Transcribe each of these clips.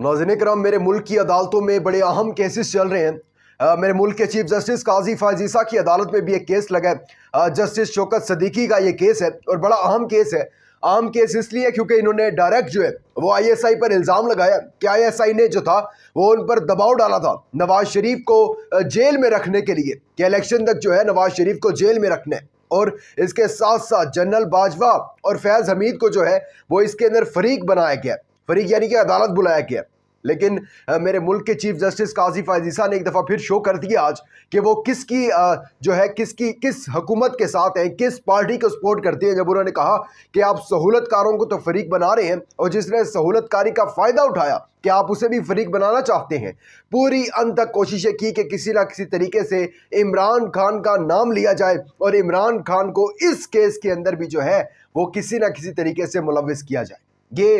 नाज़रीन किराम, मेरे मुल्क की अदालतों में बड़े अहम केसेस चल रहे हैं। मेरे मुल्क के चीफ जस्टिस काजी फायज ईसा की अदालत में भी एक केस लगा है। जस्टिस शौकत सदीकी का ये केस है और बड़ा अहम केस है। अहम केस इसलिए क्योंकि इन्होंने डायरेक्ट जो है वो आईएसआई पर इल्ज़ाम लगाया कि आईएसआई ने जो था वो उन पर दबाव डाला था नवाज शरीफ को जेल में रखने के लिए, कि इलेक्शन तक जो है नवाज शरीफ को जेल में रखना है। और इसके साथ साथ जनरल बाजवा और फैज़ हमीद को जो है वो इसके अंदर फरीक बनाया गया, फरीक यानी कि अदालत बुलाया गया। लेकिन मेरे मुल्क के चीफ जस्टिस काजी फायज ईसा ने एक दफ़ा फिर शो कर दिया आज कि वो किस हुकूमत के साथ हैं, किस पार्टी को सपोर्ट करते हैं, जब उन्होंने कहा कि आप सहूलतकारों को तो फरीक बना रहे हैं और जिसने सहूलतकारी का फ़ायदा उठाया कि आप उसे भी फरीक बनाना चाहते हैं। पूरी अंत तक कोशिशें की कि किसी ना किसी तरीके से इमरान खान का नाम लिया जाए और इमरान खान को इस केस के अंदर भी जो है वो किसी ना किसी तरीके से मुलव्विस किया जाए। ये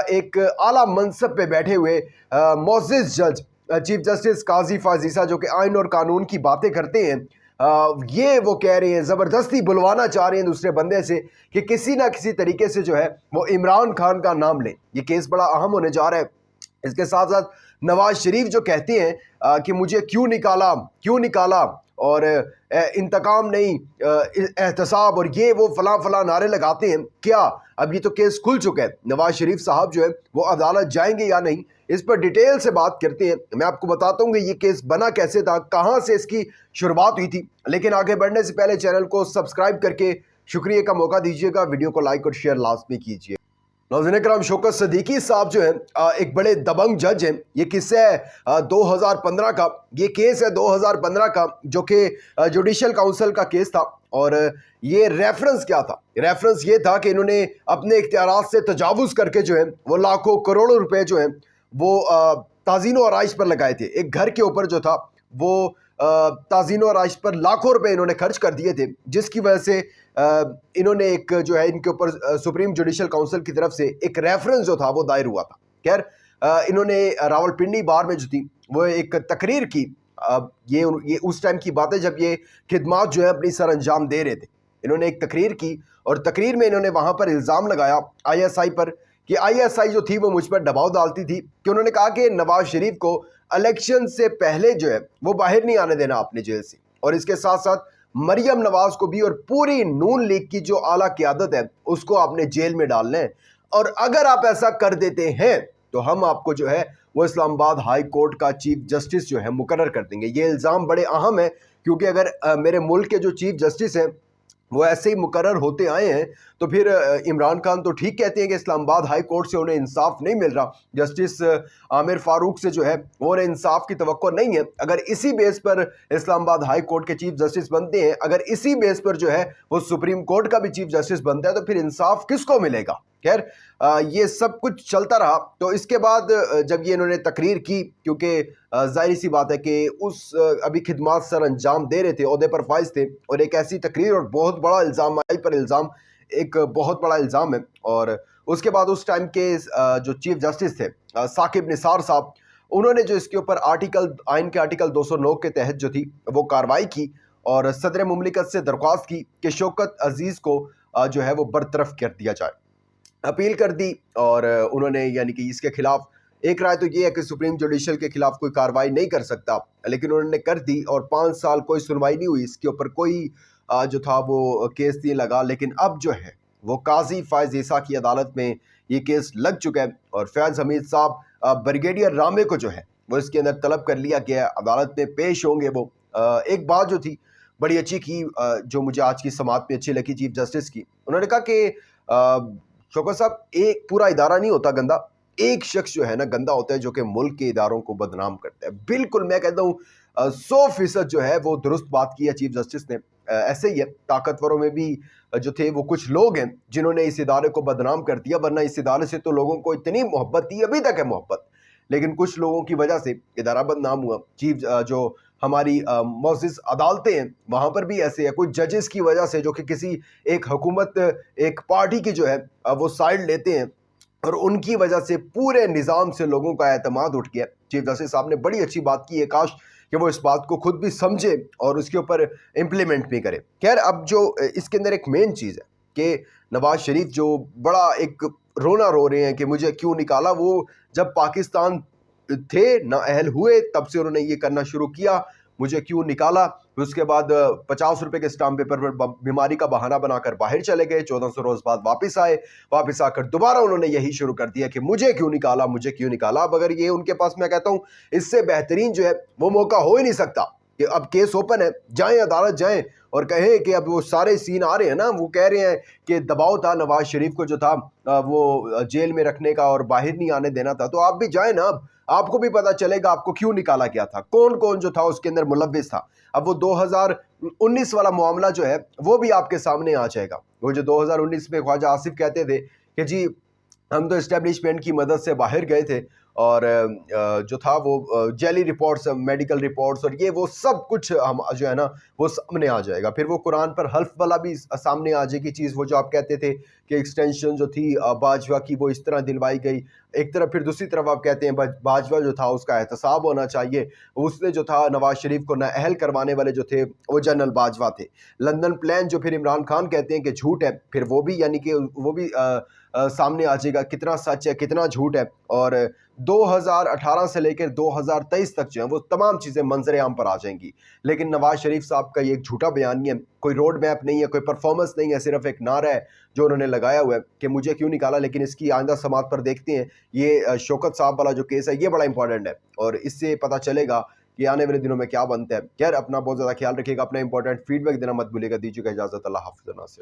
एक आला मनसब पे बैठे हुए मोअज़्ज़िज़ जज चीफ जस्टिस काजी फायज ईसा, जो कि आइन और कानून की बातें करते हैं, ये वो कह रहे हैं, ज़बरदस्ती बुलवाना चाह रहे हैं दूसरे बंदे से कि किसी ना किसी तरीके से जो है वो इमरान खान का नाम लें। ये केस बड़ा अहम होने जा रहा है। इसके साथ साथ नवाज शरीफ जो कहते हैं कि मुझे क्यों निकाला और इंतकाम नहीं, एहतसाब और ये वो फलां फलां नारे लगाते हैं। क्या अब ये तो केस खुल चुका है, नवाज शरीफ साहब जो है वो अदालत जाएंगे या नहीं, इस पर डिटेल से बात करते हैं। मैं आपको बताता हूँ कि ये केस बना कैसे था, कहाँ से इसकी शुरुआत हुई थी। लेकिन आगे बढ़ने से पहले चैनल को सब्सक्राइब करके शुक्रिया का मौका दीजिएगा, वीडियो को लाइक और शेयर लाजमी कीजिए। नाज़रीन किराम, शौकत सदीकी साहब जो हैं एक बड़े दबंग जज हैं। ये किस्सा है 2015 का, ये केस है 2015 का, जो कि जुडिशल काउंसिल का केस था। और ये रेफरेंस क्या था? रेफरेंस ये था कि इन्होंने अपने इख्तियारात से तजावुज़ करके जो है वो लाखों करोड़ों रुपए जो हैं वो ताज़ीन और आराइश पर लगाए थे। एक घर के ऊपर जो था वो ताज़ीन और आराइश पर लाखों रुपए इन्होंने खर्च कर दिए थे, जिसकी वजह से इन्होंने एक जो है इनके ऊपर सुप्रीम जुडिशल काउंसिल की तरफ से एक रेफरेंस जो था वो दायर हुआ था। खैर, इन्होंने रावलपिंडी बार में जो थी वो एक तकरीर की। ये उस टाइम की बात है जब ये खिदमात जो है अपनी सर अंजाम दे रहे थे। इन्होंने एक तकरीर की और तकरीर में इन्होंने वहाँ पर इल्ज़ाम लगाया आईएसआई पर कि आईएसआई जो थी वो मुझ पर दबाव डालती थी, कि उन्होंने कहा कि नवाज शरीफ को इलेक्शन से पहले जो है वो बाहर नहीं आने देना आपने जेल से, और इसके साथ साथ मरियम नवाज को भी और पूरी नून लीग की जो आला क़यादत है उसको आपने जेल में डालना है। और अगर आप ऐसा कर देते हैं तो हम आपको जो है वो इस्लामाबाद हाई कोर्ट का चीफ जस्टिस जो है मुकर्रर कर देंगे। ये इल्ज़ाम बड़े अहम है, क्योंकि अगर मेरे मुल्क के जो चीफ जस्टिस हैं वो ऐसे ही मुकर्रर होते आए हैं तो फिर इमरान खान तो ठीक कहते हैं कि इस्लामाबाद हाई कोर्ट से उन्हें इंसाफ नहीं मिल रहा, जस्टिस आमिर फारूक से जो है वो उन्हें इंसाफ की तवक्को नहीं है। अगर इसी बेस पर इस्लामाबाद हाई कोर्ट के चीफ जस्टिस बनते हैं, अगर इसी बेस पर जो है वो सुप्रीम कोर्ट का भी चीफ जस्टिस बनता है, तो फिर इंसाफ किसको मिलेगा? खैर, ये सब कुछ चलता रहा। तो इसके बाद जब ये इन्होंने तकरीर की, क्योंकि जाहिर सी बात है कि अभी खिदमात सर अंजाम दे रहे थे, ओहदे पर फाइज थे, और एक ऐसी तकरीर और बहुत बड़ा इल्ज़ाम आई पर इल्ज़ाम एक बहुत बड़ा इल्ज़ाम है। और उसके बाद उस टाइम के जो चीफ जस्टिस थे साकिब निसार साहब, उन्होंने जो इसके ऊपर आइन के आर्टिकल 209 के तहत जो थी वो कार्रवाई की और सदर मुमलिकत से दरख्वास्त की कि शौकत अजीज़ को जो है वो बरतरफ कर दिया जाए। अपील कर दी और उन्होंने यानी कि इसके खिलाफ एक राय तो ये है कि सुप्रीम जुडिशल के खिलाफ कोई कार्रवाई नहीं कर सकता, लेकिन उन्होंने कर दी और 5 साल कोई सुनवाई नहीं हुई इसके ऊपर, कोई जो था वो केस नहीं लगा। लेकिन अब जो है वो काजी फायज ईसा की अदालत में ये केस लग चुका है और फैज़ हमीद साहब ब्रिगेडियर रामे को जो है वो इसके अंदर तलब कर लिया गया, अदालत में पेश होंगे वो। एक बात जो थी बड़ी अच्छी की, जो मुझे आज की समात में अच्छी लगी चीफ जस्टिस की, उन्होंने कहा कि शौकत साहब, एक पूरा इदारा नहीं होता गंदा, एक शख्स जो है ना गंदा होता है जो कि मुल्क के इदारों को बदनाम करता है। बिल्कुल मैं कहता हूँ 100% जो है वो दुरुस्त बात की है चीफ जस्टिस ने। ऐसे ही है, ताकतवरों में भी जो थे वो कुछ लोग हैं जिन्होंने इस इदारे को बदनाम कर दिया, वरना इस इदारे से तो लोगों को इतनी मोहब्बत थी, अभी तक है मोहब्बत, लेकिन कुछ लोगों की वजह से इदारा बदनाम हुआ। चीफ जो हमारी मोअज़्ज़िज़ अदालतें हैं वहाँ पर भी ऐसे है, कुछ जजेस की वजह से जो कि किसी एक हुकूमत, एक पार्टी की जो है वो साइड लेते हैं और उनकी वजह से पूरे निज़ाम से लोगों का एतमाद उठ गया। चीफ जस्टिस साहब ने बड़ी अच्छी बात की है, काश कि वो इस बात को खुद भी समझे और उसके ऊपर इम्प्लीमेंट भी करे। खैर, अब जो इसके अंदर एक मेन चीज़ है कि नवाज शरीफ जो बड़ा एक रोना रो रहे हैं कि मुझे क्यों निकाला। वो जब पाकिस्तान थे नाअहल हुए तब से उन्होंने ये करना शुरू किया, मुझे क्यों निकाला। उसके बाद 50 रुपए के स्टाम्प पेपर पर बीमारी का बहाना बनाकर बाहर चले गए। 1400 रोज बाद वापस आए, वापस आकर दोबारा उन्होंने यही शुरू कर दिया कि मुझे क्यों निकाला, मुझे क्यों निकाला। अब अगर ये उनके पास, मैं कहता हूं इससे बेहतरीन जो है वो मौका हो ही नहीं सकता कि अब केस ओपन है, जाएं अदालत जाएं और कहें कि अब वो सारे सीन आ रहे हैं ना, वो कह रहे हैं कि दबाव था नवाज शरीफ को जो था वो जेल में रखने का और बाहर नहीं आने देना था, तो आप भी जाएं ना। अब आपको भी पता चलेगा आपको क्यों निकाला गया था, कौन कौन जो था उसके अंदर मुलव्विस था। अब वो 2019 वाला मामला जो है वो भी आपके सामने आ जाएगा। वो जो 2019 में ख्वाजा आसिफ कहते थे कि जी हम तो इस्टेब्लिशमेंट की मदद से बाहर गए थे और जो था वो जेली रिपोर्ट्स, मेडिकल रिपोर्ट्स और ये वो सब कुछ हम जो है ना वो सामने आ जाएगा। फिर वो कुरान पर हल्फ वाला भी सामने आ जाएगी चीज़, वो जो आप कहते थे कि एक्सटेंशन जो थी बाजवा की वो इस तरह दिलवाई गई एक तरफ, फिर दूसरी तरफ आप कहते हैं बाजवा जो था उसका एहतसाब होना चाहिए। उसने जो था नवाज शरीफ को नाअहल करवाने वाले जो थे वो जनरल बाजवा थे। लंदन प्लान जो फिर इमरान खान कहते हैं कि झूठ है, फिर वो भी यानी कि वो भी सामने आ जाएगा कितना सच है कितना झूठ है। और 2018 से लेकर 2023 तक जो है वो तमाम चीज़ें मंजर आम पर आ जाएंगी। लेकिन नवाज शरीफ साहब का ये एक झूठा बयान है, कोई रोड मैप नहीं है, कोई परफॉर्मेंस नहीं है, सिर्फ एक नारा है जो उन्होंने लगाया हुआ है कि मुझे क्यों निकाला। लेकिन इसकी आइंदा समात पर देखते हैं। ये शौकत साहब वाला जो केस है ये बड़ा इंपॉर्टेंट है और इससे पता चलेगा कि आने वाले दिनों में क्या बनता है। खैर अपना बहुत ज़्यादा ख्याल रखिएगा, अपना इंपॉर्टेंट फीडबैक देना मत भूलिएगा। दीजिएगा इजाज़त, अल्लाह हाफ़िज़।